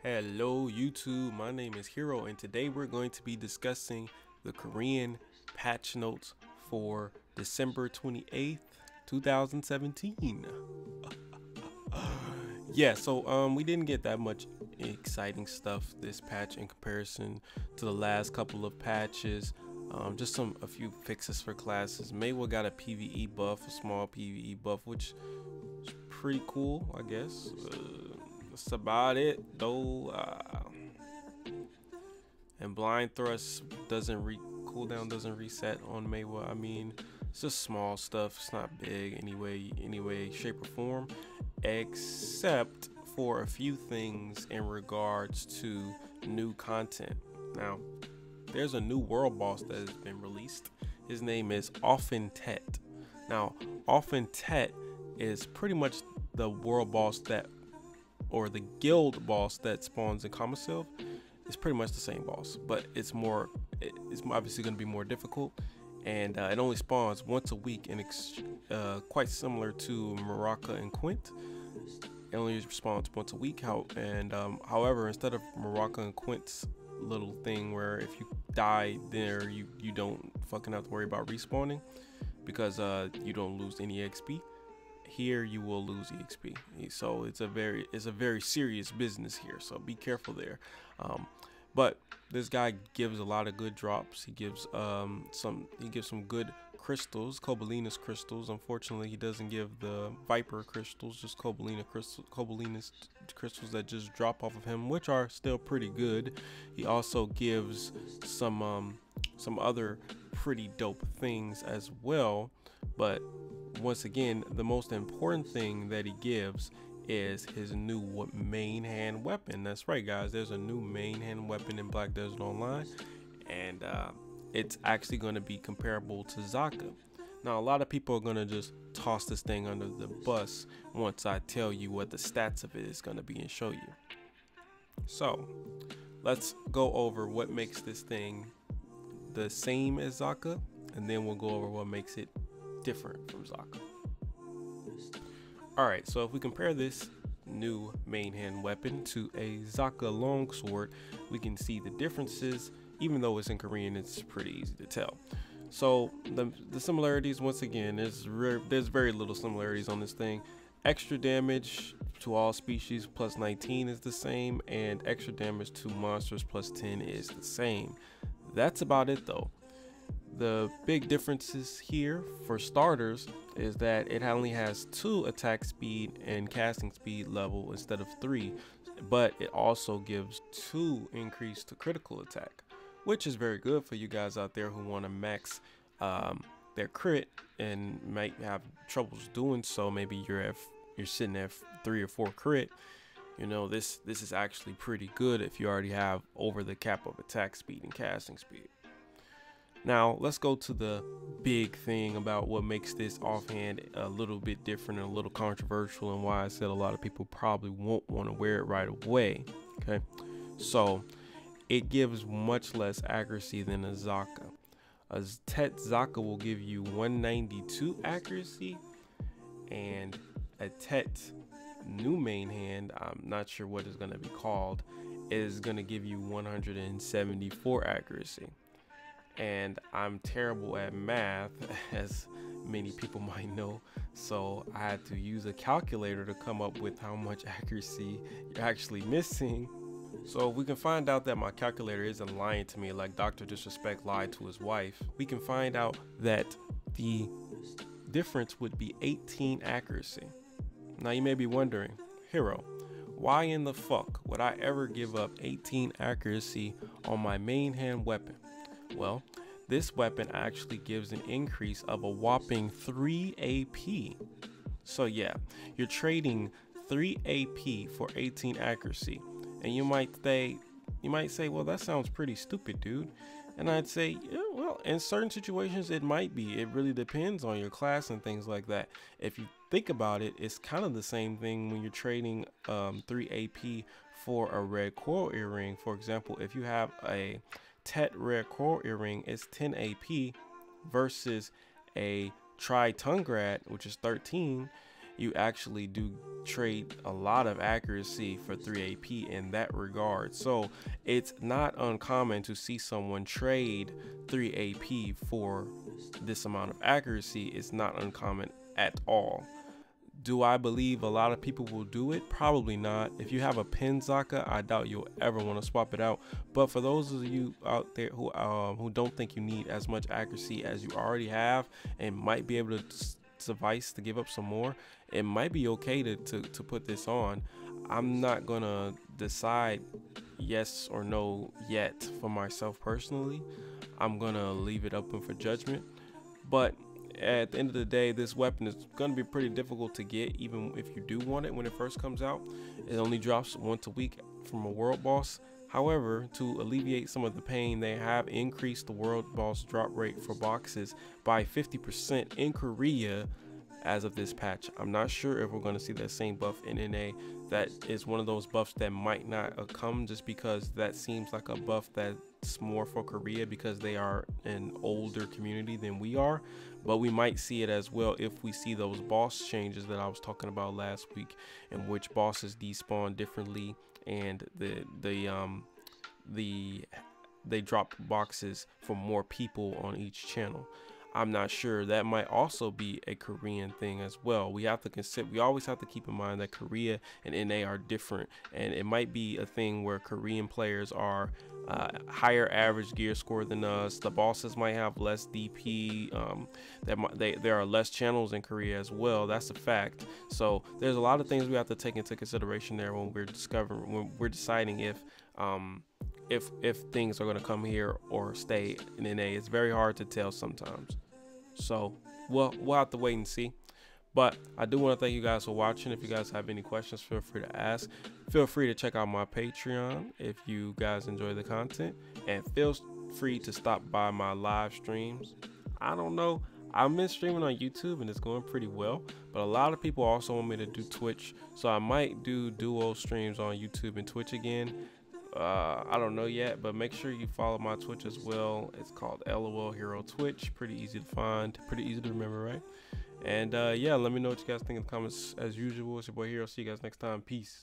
Hello YouTube, my name is Hero and today we're going to be discussing the Korean patch notes for December 28th, 2017. Yeah, so we didn't get that much exciting stuff this patch in comparison to the last couple of patches. Just a few fixes for classes. Maywa got a PvE buff, a small PvE buff, which is pretty cool, I guess. That's about it though. And blind thrust cooldown doesn't reset on Maywa. I mean, it's just small stuff. It's not big anyway, shape or form, except for a few things in regards to new content. Now, there's a new world boss that has been released. His name is Often Tet. Now, Often Tet is pretty much the world boss or the guild boss that spawns in Commonwealth. It's pretty much the same boss, but it's obviously going to be more difficult, and it only spawns once a week, and quite similar to Maraka and Quint. It only spawns once a week. However, instead of Maraka and Quint's little thing where if you die there, you don't fucking have to worry about respawning because you don't lose any XP. Here you will lose EXP, so it's a very serious business here, so be careful there. But this guy gives a lot of good drops. He gives some good crystals, Cobalinus crystals. Unfortunately, he doesn't give the Viper crystals, just Cobalinus crystals that just drop off of him, which are still pretty good. He also gives some other pretty dope things as well, but once again, the most important thing that he gives is his new main hand weapon. That's right, guys, there's a new main hand weapon in Black Desert Online, and it's actually going to be comparable to Zaka. Now, a lot of people are going to just toss this thing under the bus once I tell you what the stats of it is going to be and show you. So let's go over what makes this thing the same as Zaka, and then we'll go over what makes it different from Zaka. Alright, so if we compare this new main hand weapon to a Zaka longsword, we can see the differences. Even though it's in Korean, it's pretty easy to tell. So the similarities, once again, there's very little similarities on this thing. Extra damage to all species plus 19 is the same, and extra damage to monsters plus 10 is the same. That's about it though. The big differences here, for starters, is that it only has 2 attack speed and casting speed level instead of 3, but it also gives 2 increase to critical attack, which is very good for you guys out there who want to max their crit and might have troubles doing so. Maybe you're sitting at 3 or 4 crit. You know, this is actually pretty good if you already have over the cap of attack speed and casting speed. Now, let's go to the big thing about what makes this offhand a little bit different and a little controversial, and why I said a lot of people probably won't want to wear it right away. Okay, so it gives much less accuracy than a Zaka. A Tet Zaka will give you 192 accuracy, and a Tet new main hand, I'm not sure what it's going to be called, is going to give you 174 accuracy. And I'm terrible at math, as many people might know, so I had to use a calculator to come up with how much accuracy you're actually missing. So if we can find out that my calculator isn't lying to me like Dr. Disrespect lied to his wife, we can find out that the difference would be 18 accuracy. Now you may be wondering, Hero, why in the fuck would I ever give up 18 accuracy on my main hand weapon? Well, this weapon actually gives an increase of a whopping 3 AP. So yeah, you're trading 3 AP for 18 accuracy. And you might say, well, that sounds pretty stupid, dude. And I'd say, yeah, well, in certain situations it might be. It really depends on your class and things like that. If you think about it, it's kind of the same thing when you're trading 3 AP for a red coral earring. For example, if you have a Tet red coral earring, it's 10 AP versus a Tri Tungrad, which is 13. you actually do trade a lot of accuracy for 3 AP in that regard. So it's not uncommon to see someone trade 3 AP for this amount of accuracy. It's not uncommon at all. Do I believe a lot of people will do it? Probably not. If you have a pin Zaka, I doubt you'll ever want to swap it out. But for those of you out there who don't think you need as much accuracy as you already have and might be able to suffice to give up some more, it might be okay to put this on. I'm not gonna decide yes or no yet for myself personally. I'm gonna leave it open for judgment. But at the end of the day, this weapon is going to be pretty difficult to get, even if you do want it when it first comes out. It only drops once a week from a world boss. However, to alleviate some of the pain, they have increased the world boss drop rate for boxes by 50% in Korea as of this patch. I'm not sure if we're going to see that same buff in NA. That is one of those buffs that might not come, just because that seems like a buff that's more for Korea because they are an older community than we are. But we might see it as well if we see those boss changes that I was talking about last week, in which bosses despawn differently and they drop boxes for more people on each channel. I'm not sure. That might also be a Korean thing as well. We have to consider, we always have to keep in mind that Korea and NA are different, and it might be a thing where Korean players are higher average gear score than us. The bosses might have less DP. There are less channels in Korea as well. That's a fact. So there's a lot of things we have to take into consideration there when we're deciding if things are going to come here or stay in NA. It's very hard to tell sometimes. So we'll have to wait and see. But I do want to thank you guys for watching. If you guys have any questions, feel free to ask. Feel free to check out my Patreon if you guys enjoy the content. And feel free to stop by my live streams. I don't know. I've been streaming on YouTube and it's going pretty well. But a lot of people also want me to do Twitch. So I might do duo streams on YouTube and Twitch again. I don't know yet, but make sure you follow my Twitch as well. It's called LOL Hero Twitch. Pretty easy to find, pretty easy to remember, right? And yeah, let me know what you guys think in the comments as usual. It's your boy Hero. See you guys next time. Peace.